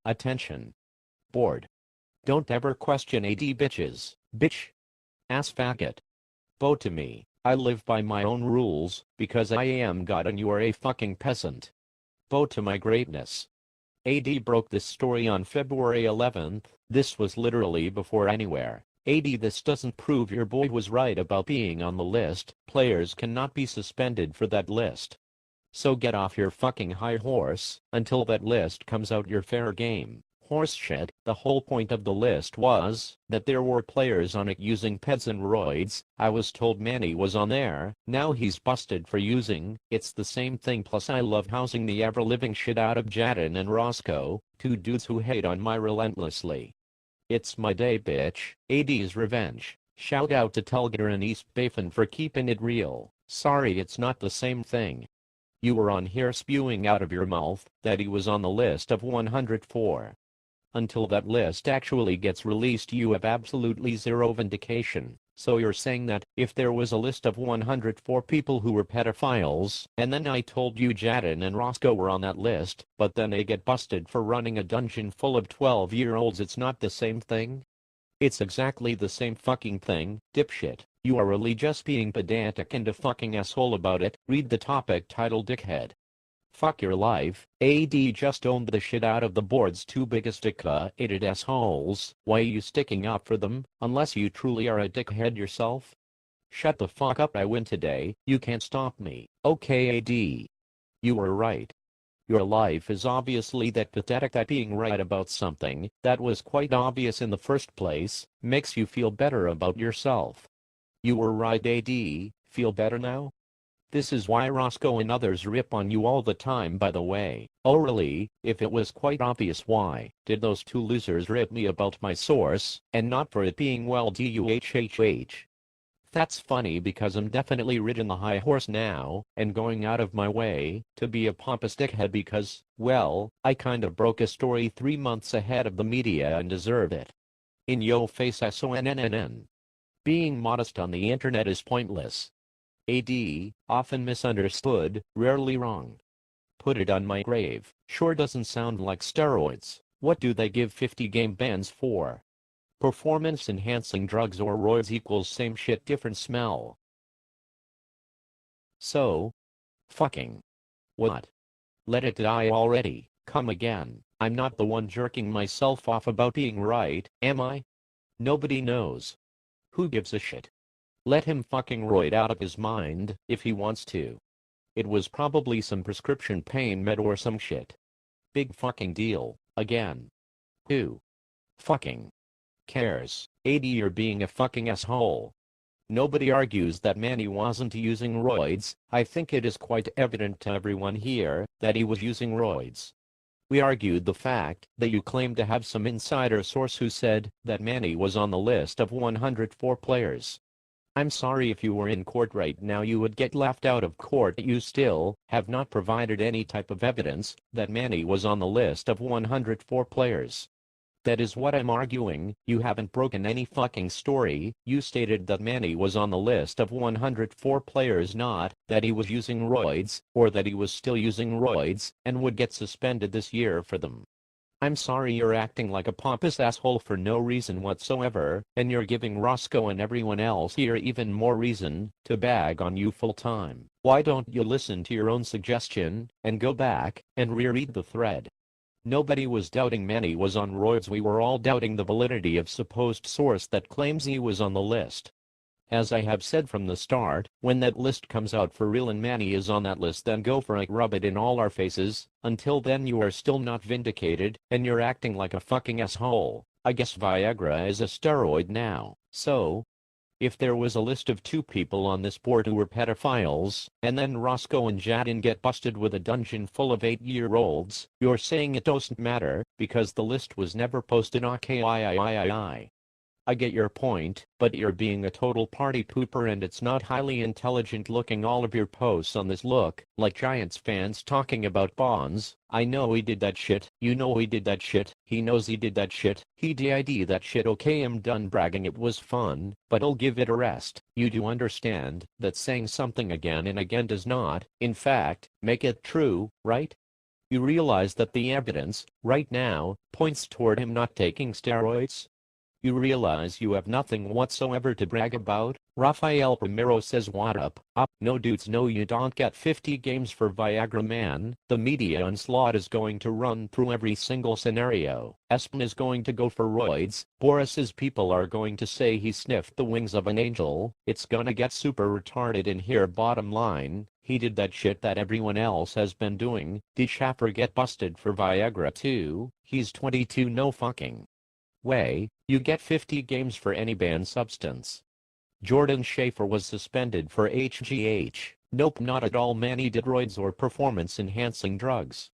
Attention. Bored. Don't ever question AD bitches. Bitch. Ass faggot. Bow to me. I live by my own rules, because I am God and you are a fucking peasant. Bow to my greatness. AD broke this story on February 11th, this was literally before anywhere. AD, this doesn't prove your boy was right about being on the list, players cannot be suspended for that list. So get off your fucking high horse, until that list comes out your fair game. Horse shit, the whole point of the list was that there were players on it using peds and roids. I was told Manny was on there, now he's busted for using, it's the same thing. Plus I love housing the ever-living shit out of Jaden and Roscoe, two dudes who hate on my relentlessly. It's my day, bitch. AD's revenge. Shout out to Telger and East Bafen for keeping it real. Sorry, it's not the same thing. You were on here spewing out of your mouth that he was on the list of 104. Until that list actually gets released, you have absolutely zero vindication. So you're saying that if there was a list of 104 people who were pedophiles, and then I told you Jaden and Roscoe were on that list, but then they get busted for running a dungeon full of 12-year-olds, it's not the same thing? It's exactly the same fucking thing, dipshit. You are really just being pedantic and a fucking asshole about it. Read the topic title, dickhead. Fuck your life. AD just owned the shit out of the board's two biggest dick-hated assholes. Why are you sticking up for them, unless you truly are a dickhead yourself? Shut the fuck up, I win today, you can't stop me. Okay AD. You were right. Your life is obviously that pathetic that being right about something that was quite obvious in the first place makes you feel better about yourself. You were right AD, feel better now? This is why Roscoe and others rip on you all the time, by the way. Oh really? If it was quite obvious, why did those two losers rip me about my source, and not for it being well duhhh? That's funny because I'm definitely riding the high horse now, and going out of my way to be a pompous dickhead because, well, I kind of broke a story 3 months ahead of the media and deserve it. In yo face SONNN. Being modest on the internet is pointless. AD, often misunderstood, rarely wrong. Put it on my grave. Sure doesn't sound like steroids. What do they give 50 game bans for? Performance enhancing drugs or roids equals same shit different smell. So? Fucking. What? Let it die already. Come again. I'm not the one jerking myself off about being right, am I? Nobody knows. Who gives a shit? Let him fucking roid out of his mind if he wants to. It was probably some prescription pain med or some shit. Big fucking deal, again. Who fucking cares? AD, you're being a fucking asshole. Nobody argues that Manny wasn't using roids. I think it is quite evident to everyone here that he was using roids. We argued the fact that you claim to have some insider source who said that Manny was on the list of 104 players. I'm sorry, if you were in court right now you would get laughed out of court. You still have not provided any type of evidence that Manny was on the list of 104 players. That is what I'm arguing. You haven't broken any fucking story. You stated that Manny was on the list of 104 players, not that he was using roids, or that he was still using roids, and would get suspended this year for them. I'm sorry, you're acting like a pompous asshole for no reason whatsoever, and you're giving Roscoe and everyone else here even more reason to bag on you full time. Why don't you listen to your own suggestion, and go back and reread the thread? Nobody was doubting Manny was on roids, we were all doubting the validity of supposed source that claims he was on the list. As I have said from the start, when that list comes out for real and Manny is on that list, then go for it, rub it in all our faces. Until then you are still not vindicated, and you're acting like a fucking asshole. I guess Viagra is a steroid now. So, if there was a list of 2 people on this board who were pedophiles, and then Roscoe and Jaden get busted with a dungeon full of 8-year-olds, you're saying it doesn't matter, because the list was never posted. Okay, I get your point, but you're being a total party pooper and it's not highly intelligent looking. All of your posts on this look like Giants fans talking about Bonds. I know he did that shit. You know he did that shit. He knows he did that shit. He did that shit. Okay, I'm done bragging. It was fun, but I'll give it a rest. You do understand that saying something again and again does not, in fact, make it true, right? You realize that the evidence, right now, points toward him not taking steroids? You realize you have nothing whatsoever to brag about? Rafael Primero says what up? No dudes, no, you don't get 50 games for Viagra, man. The media onslaught is going to run through every single scenario. Espen is going to go for roids. Boris's people are going to say he sniffed the wings of an angel. It's gonna get super retarded in here. Bottom line, he did that shit that everyone else has been doing. Did Schaffer get busted for Viagra too? He's 22, no fucking way. You get 50 games for any banned substance. Jordan Schaefer was suspended for HGH. Nope, not at all, man. He did roids or performance-enhancing drugs.